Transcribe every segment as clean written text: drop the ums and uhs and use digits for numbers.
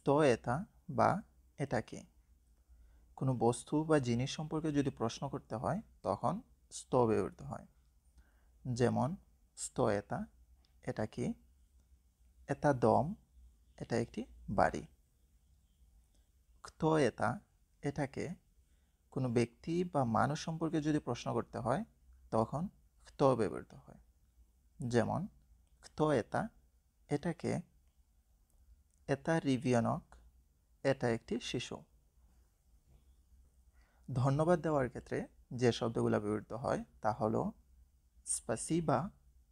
sto এটা বা এটা কি। কোনো বস্তু বা জিনিস সম্পর্কে যদি প্রশ্ন করতে হয় তখন sto ব্যবহৃত হয়। যেমন sto এটা কি, এটা দম, এটা একটি বাড়ি। kto এটাকে কোনো ব্যক্তি বা মানুষ সম্পর্কে যদি প্রশ্ন করতে হয় তখন kto ব্যবহৃত হয়। যেমন kto এটাকে, এটা রিভিয়নক, এটা একটি শিশু। ধন্যবাদ দেওয়ার ক্ষেত্রে যে শব্দগুলো ব্যবহৃত হয় তা হলো স্পাসিবা,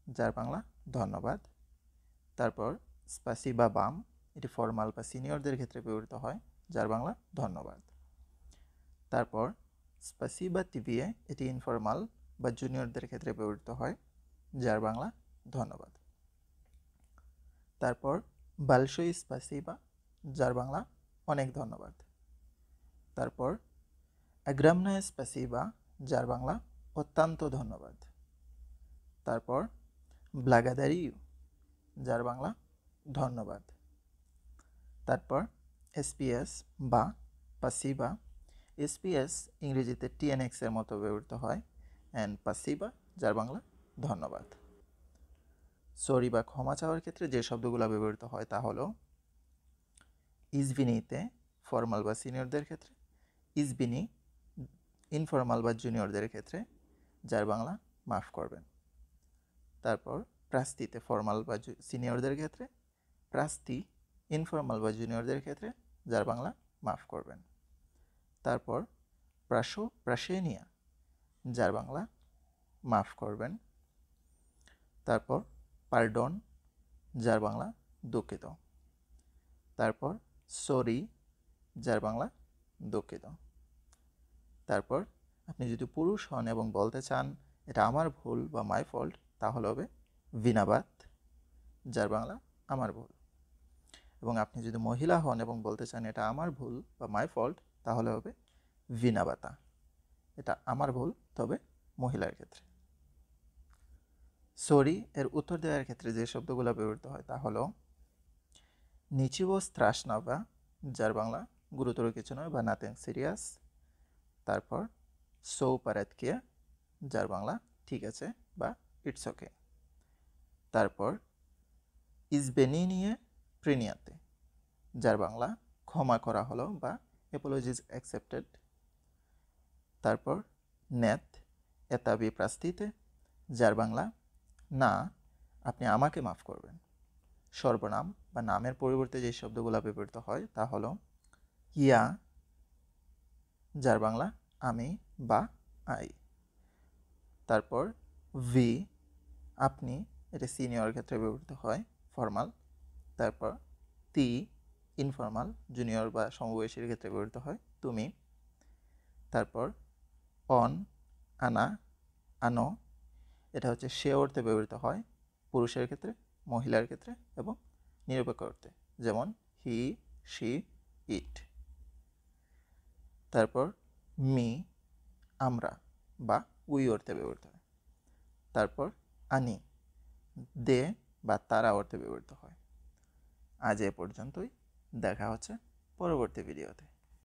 যার বাংলা ধন্যবাদ। তারপর স্পাসিবা বাম, এটি ফর্মাল বা সিনিয়রদের ক্ষেত্রে ব্যবহৃত হয়, যার বাংলা ধন্যবাদ। তারপর স্পাসিবা টিভিয়ে, এটি ইনফর্মাল বা জুনিয়রদের ক্ষেত্রে ব্যবহৃত হয়, যার বাংলা ধন্যবাদ। তারপর বালশই স্পাসিবা, যার বাংলা অনেক ধন্যবাদ। তারপর অগ্রামনায় স্পাসিবা, যার বাংলা অত্যন্ত ধন্যবাদ। তারপর ব্লাগাদারিউ, যার বাংলা ধন্যবাদ। তারপর এসপিএস বা পাসিবা, এসপিএস ইংরেজিতে টিএনএক্স এর মতো ব্যবহৃত হয়, অ্যান্ড পাসিবা, যার বাংলা ধন্যবাদ। সরি বা ক্ষমা চাওয়ার ক্ষেত্রে যে শব্দগুলো ব্যবহৃত হয় তা হলো ইজবিনিতে, ফর্মাল বা সিনিয়রদের ক্ষেত্রে, ইজবিনি ইনফর্মাল বা জুনিয়রদের ক্ষেত্রে, যার বাংলা মাফ করবেন। তারপর প্রাস্তিতে, ফর্মাল বা সিনিয়রদের ক্ষেত্রে, প্রাস্তি ইনফর্মাল বা জুনিয়রদের ক্ষেত্রে, যার বাংলা মাফ করবেন। তারপর প্রাসেনিয়া, যার বাংলা মাফ করবেন। তারপর পার্ডন, যার বাংলা দুঃখিত। তারপর সরি, যার বাংলা দুঃখিত। তারপর আপনি যদি পুরুষ হন এবং বলতে চান এটা আমার ভুল বা মাই ফল্ট, তাহলে হবে ভিনাবাত, যার বাংলা আমার ভুল। এবং আপনি যদি মহিলা হন এবং বলতে চান এটা আমার ভুল বা মাই ফল্ট, তাহলে হবে ভিনাবাতা, এটা আমার ভুল তবে মহিলার ক্ষেত্রে। সরি এর উত্তর দেওয়ার ক্ষেত্রে যে শব্দগুলো ব্যবহৃত হয় তা হলো নিচিবো স্ত্রাসনাবা, যার বাংলা গুরুতর কিছু নয় বা নাথিং সিরিয়াস। তারপর সৌ পারাতকিয়া, যার বাংলা ঠিক আছে বা ইটস ওকে। তারপর ইজবেনিনিয়ে প্রিনিয়াতে, যার বাংলা ক্ষমা করা হলো বা অ্যাপোলজিজ অ্যাকসেপ্টেড। তারপর নেত এতাবি প্রাস্তিতে, যার বাংলা না, আপনি আমাকে মাফ করবেন। সর্বনাম বা নামের পরিবর্তে যে শব্দগুলো ব্যবহৃত হয় তা হলো ইয়া, যার বাংলা আমি বা আই। তারপর ভি, আপনি, এটা সিনিয়র ক্ষেত্রে ব্যবহৃত হয়, ফর্মাল। তারপর তি, ইনফর্মাল, জুনিয়র বা সমবয়সীর ক্ষেত্রে ব্যবহৃত হয়, তুমি। তারপর অন, আনা, আনো, এটা হচ্ছে সে অর্থে ব্যবহৃত হয়, পুরুষের ক্ষেত্রে, মহিলার ক্ষেত্রে এবং নিরপেক্ষ অর্থে, যেমন হি, শি, ইট। তারপর মি, আমরা বা উই অর্থে ব্যবহৃত হয়। তারপর আনি, দে বা তারা অর্থে ব্যবহৃত হয়। আজ এ পর্যন্তই, দেখা হচ্ছে পরবর্তী ভিডিওতে।